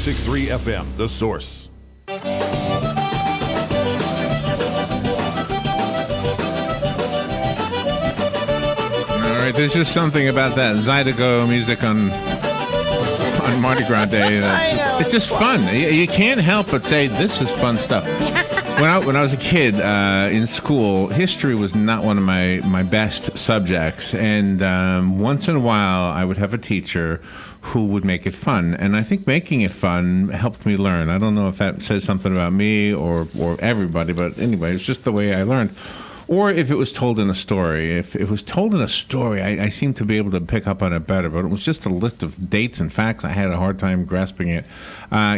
96.3 FM, The Source. All right, there's just something about that Zydeco music on Mardi Gras Day. I know, It's just fun. You can't help but say, this is fun stuff. When I was a kid in school, history was not one of my best subjects. And once in a while, I would have a teacher who would make it fun. And I think making it fun helped me learn. I don't know if that says something about me or everybody, but anyway, it's just the way I learned. Or if it was told in a story. If it was told in a story, I seemed to be able to pick up on it better. But it was just a list of dates and facts. I had a hard time grasping it.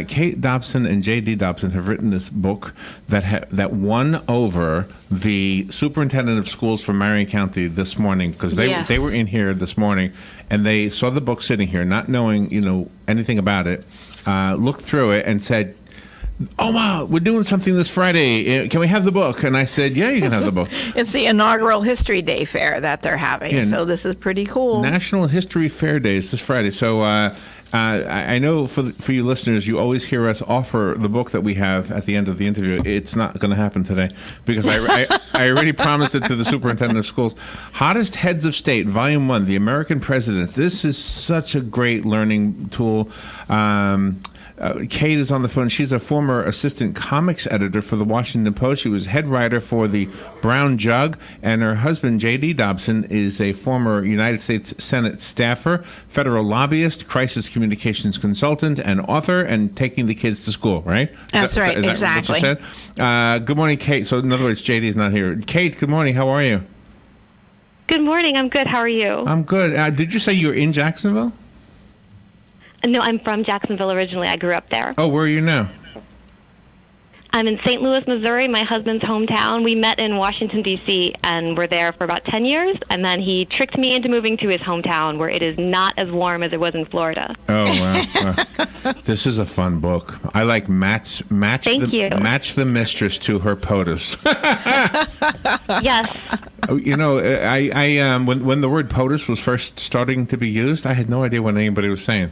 Kate Dobson and J.D. Dobson have written this book that won over the superintendent of schools from Marion County this morning, because they were in here this morning and they saw the book sitting here, not knowing anything about it, looked through it and said, "Oh, wow, we're doing something this Friday. Can we have the book?" And I said, "Yeah, you can have the book." It's the inaugural History Day fair that they're having, so this is pretty cool. National History Fair Days this Friday. So I know for you listeners, you always hear us offer the book that we have at the end of the interview. It's not going to happen today because I already promised it to the superintendent of schools. Hottest Heads of State, Volume 1, The American Presidents. This is such a great learning tool. Kate is on the phone. She's a former assistant comics editor for the Washington Post. She was head writer for the Brown Jug, and her husband, J.D. Dobson, is a former United States Senate staffer, federal lobbyist, crisis communications consultant, and author, and taking the kids to school, right? That's right, is that exactly. what you said? Good morning, Kate. So, in other words, J.D.'s not here. Kate, good morning. How are you? Good morning. I'm good. How are you? I'm good. Did you say you're in Jacksonville? No, I'm from Jacksonville originally. I grew up there. Oh, where are you now? I'm in St. Louis, Missouri, my husband's hometown. We met in Washington, D.C., and were there for about 10 years. And then he tricked me into moving to his hometown, where it is not as warm as it was in Florida. Oh, wow. This is a fun book. I like match the mistress to her POTUS. Yes. When the word POTUS was first starting to be used, I had no idea what anybody was saying.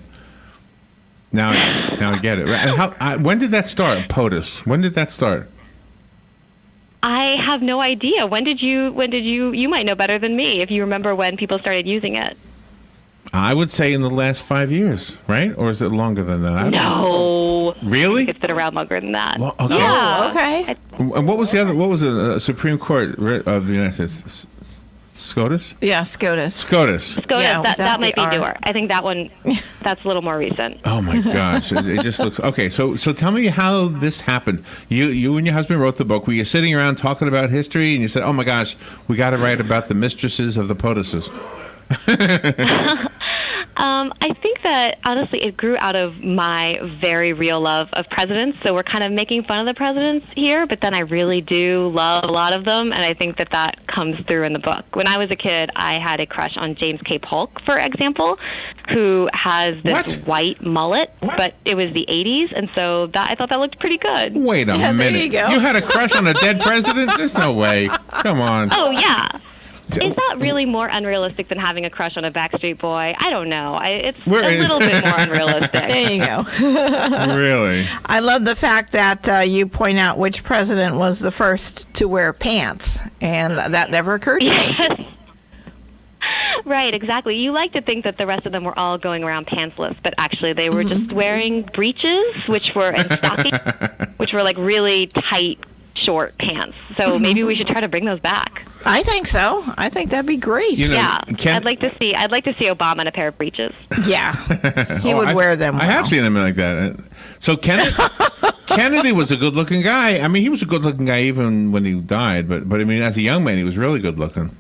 Now I get it. And when did that start, POTUS? When did that start? I have no idea. When did you might know better than me if you remember when people started using it. I would say in the last 5 years, right? Or is it longer than that? No. Really? It's been around longer than that. Well, okay. Oh, okay. And what was the other? What was the Supreme Court of the United States? SCOTUS? Yeah, SCOTUS. SCOTUS, Yeah, that might be the R. newer. I think that one, that's a little more recent. Oh my gosh, it just looks okay. So tell me how this happened. You and your husband wrote the book. Were you sitting around talking about history, and you said, "Oh my gosh, we got to write about the mistresses of the POTUSes"? I think that, honestly, it grew out of my very real love of presidents. So we're kind of making fun of the presidents here, but then I really do love a lot of them, and I think that comes through in the book. When I was a kid, I had a crush on James K. Polk, for example, who has this white mullet, but it was the 80s, and so I thought that looked pretty good. Wait a minute. There you go. You had a crush on a dead president? There's no way. Come on. Oh, yeah. Is that really more unrealistic than having a crush on a Backstreet Boy? I don't know. It's a little bit more unrealistic. There you go. Really? I love the fact that you point out which president was the first to wear pants, and that never occurred to me. Right, exactly. You like to think that the rest of them were all going around pantsless, but actually they were just wearing breeches, and stockings, which were like really tight, short pants. So maybe we should try to bring those back. I think so. I think that'd be great. I'd like to see Obama in a pair of breeches. Yeah, he would wear them. I have seen him like that. So Kennedy was a good-looking guy. I mean, he was a good-looking guy even when he died. But I mean, as a young man, he was really good-looking.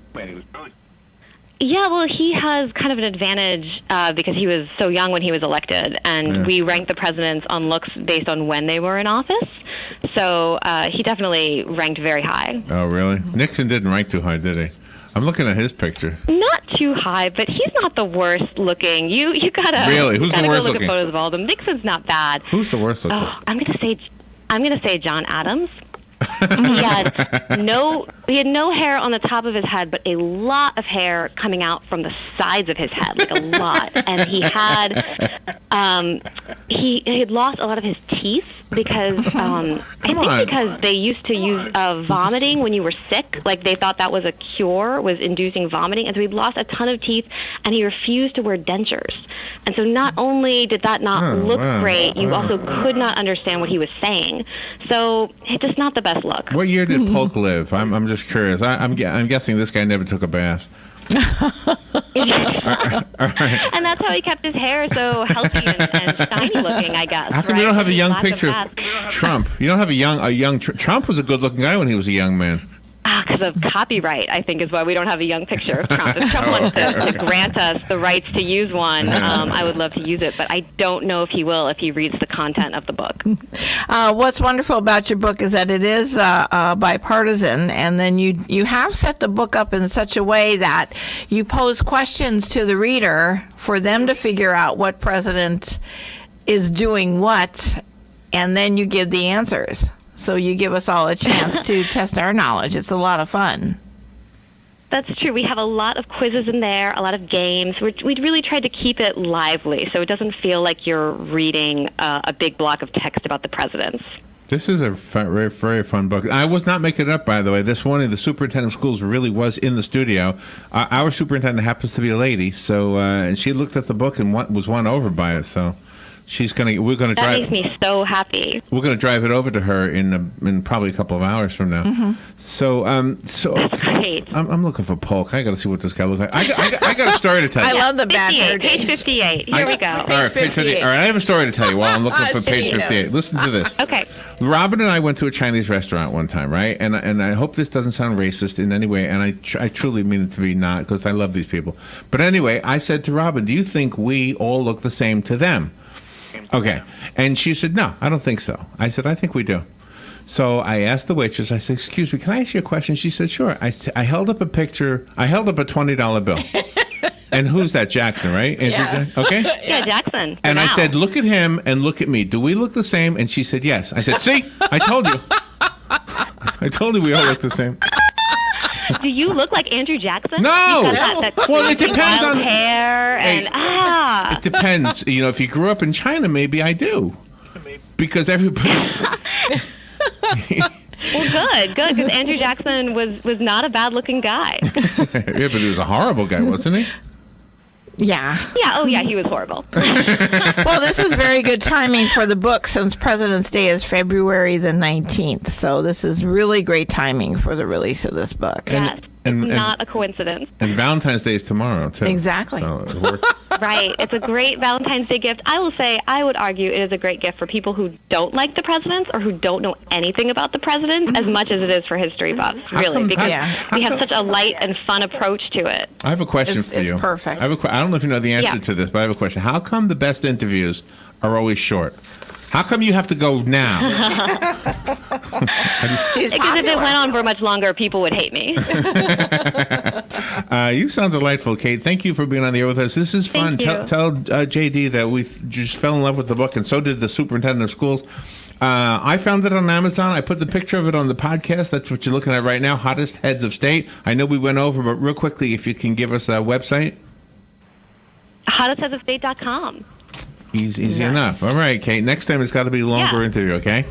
Yeah, well, he has kind of an advantage because he was so young when he was elected, and we rank the presidents on looks based on when they were in office. So he definitely ranked very high. Oh, really? Nixon didn't rank too high, did he? I'm looking at his picture. Not too high, but he's not the worst looking. You gotta really? Who's the worst go look looking? At photos of all of them. Nixon's not bad. Who's the worst looking? Oh, I'm gonna say John Adams. He had no He had no hair on the top of his head, but a lot of hair coming out from the sides of his head, like a lot. And he had lost a lot of his teeth because because they used to use vomiting when you were sick. Like they thought that was a cure, was inducing vomiting, and so he'd lost a ton of teeth, and he refused to wear dentures. And so not only did that not look great, you also could not understand what he was saying. So it's just not the best look. What year did Polk live? I'm just curious. I'm guessing this guy never took a bath. All right. And that's how he kept his hair so healthy and shiny looking, I guess. How come you don't have a young picture of Trump? You don't have a young Trump was a good looking guy when he was a young man. Because of copyright, I think, is why we don't have a young picture of Trump. If Trump wants to grant us the rights to use one, I would love to use it, but I don't know if he will if he reads the content of the book. What's wonderful about your book is that it is bipartisan, and then you have set the book up in such a way that you pose questions to the reader for them to figure out what president is doing what, and then you give the answers. So you give us all a chance to test our knowledge. It's a lot of fun. That's true. We have a lot of quizzes in there, a lot of games. We really tried to keep it lively so it doesn't feel like you're reading a big block of text about the presidents. This is a very, very fun book. I was not making it up, by the way. This morning, the superintendent of schools really was in the studio. Our superintendent happens to be a lady, so and she looked at the book and was won over by it. So we're gonna that drive. Makes me so happy. We're gonna drive it over to her in probably a couple of hours from now. Mm-hmm. So That's great. I'm looking for Polk. I got to see what this guy looks like. I got a story to tell you. I love the bad hair Page days. 58. Here we go. All right, page 58. All right, I have a story to tell you while I'm looking for page 58. Listen to this. Okay. Robin and I went to a Chinese restaurant one time, right? And I hope this doesn't sound racist in any way, and I truly mean it to be not, because I love these people. But anyway, I said to Robin, do you think we all look the same to them? Okay. And she said, no, I don't think so. I said, I think we do. So I asked the waitress, I said, excuse me, can I ask you a question? She said, sure. I held up a picture. I held up a $20 bill. And who's that? Jackson, right? Yeah. Okay? Yeah, Jackson. And Wow. I said, look at him and look at me. Do we look the same? And she said, yes. I said, see? I told you. I told you we all look the same. Do you look like Andrew Jackson? No. You've got that Well, it depends wild on hair and Hey, It depends. You know, if you grew up in China, maybe I do. Because everybody. Well, good, because Andrew Jackson was not a bad-looking guy. Yeah, but he was a horrible guy, wasn't he? Yeah. Yeah, oh yeah, he was horrible. Well, this is very good timing for the book since President's Day is February the 19th. So this is really great timing for the release of this book. Yes, not a coincidence. And Valentine's Day is tomorrow, too. Exactly. So it worked. Right. It's a great Valentine's Day gift. I will say, I would argue it is a great gift for people who don't like the presidents or who don't know anything about the president as much as it is for history buffs, really, because we have such a light and fun approach to it. I have a question for you. It's perfect. I don't know if you know the answer to this, but I have a question. How come the best interviews are always short? How come you have to go now? She's Because if it popular. went on for much longer, people would hate me. You sound delightful, Kate. Thank you for being on the air with us. This is fun. Thank you. Tell JD that we just fell in love with the book, and so did the superintendent of schools. I found it on Amazon. I put the picture of it on the podcast. That's what you're looking at right now, Hottest Heads of State. I know we went over, but real quickly, if you can give us a website. HottestHeadsOfState.com. Easy enough. All right, Kate. Next time it's got to be a longer interview, okay?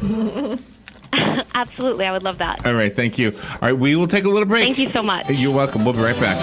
Absolutely, I would love that. All right, thank you. All right, we will take a little break. Thank you so much. You're welcome. We'll be right back.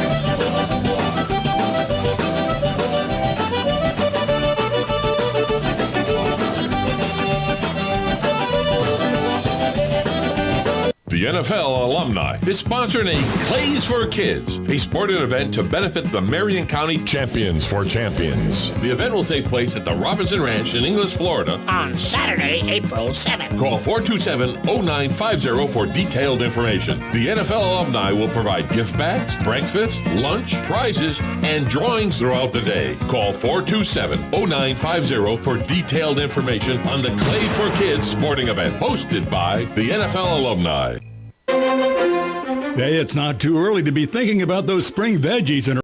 The NFL alumni is sponsoring a Clays for Kids, a sporting event to benefit the Marion County Champions for Champions. The event will take place at the Robinson Ranch in Inglis, Florida on Saturday, April 7th. Call 427-0950 for detailed information. The NFL alumni will provide gift bags, breakfast, lunch, prizes, and drawings throughout the day. Call 427-0950 for detailed information on the Clay for Kids sporting event hosted by the NFL alumni. Hey, it's not too early to be thinking about those spring veggies and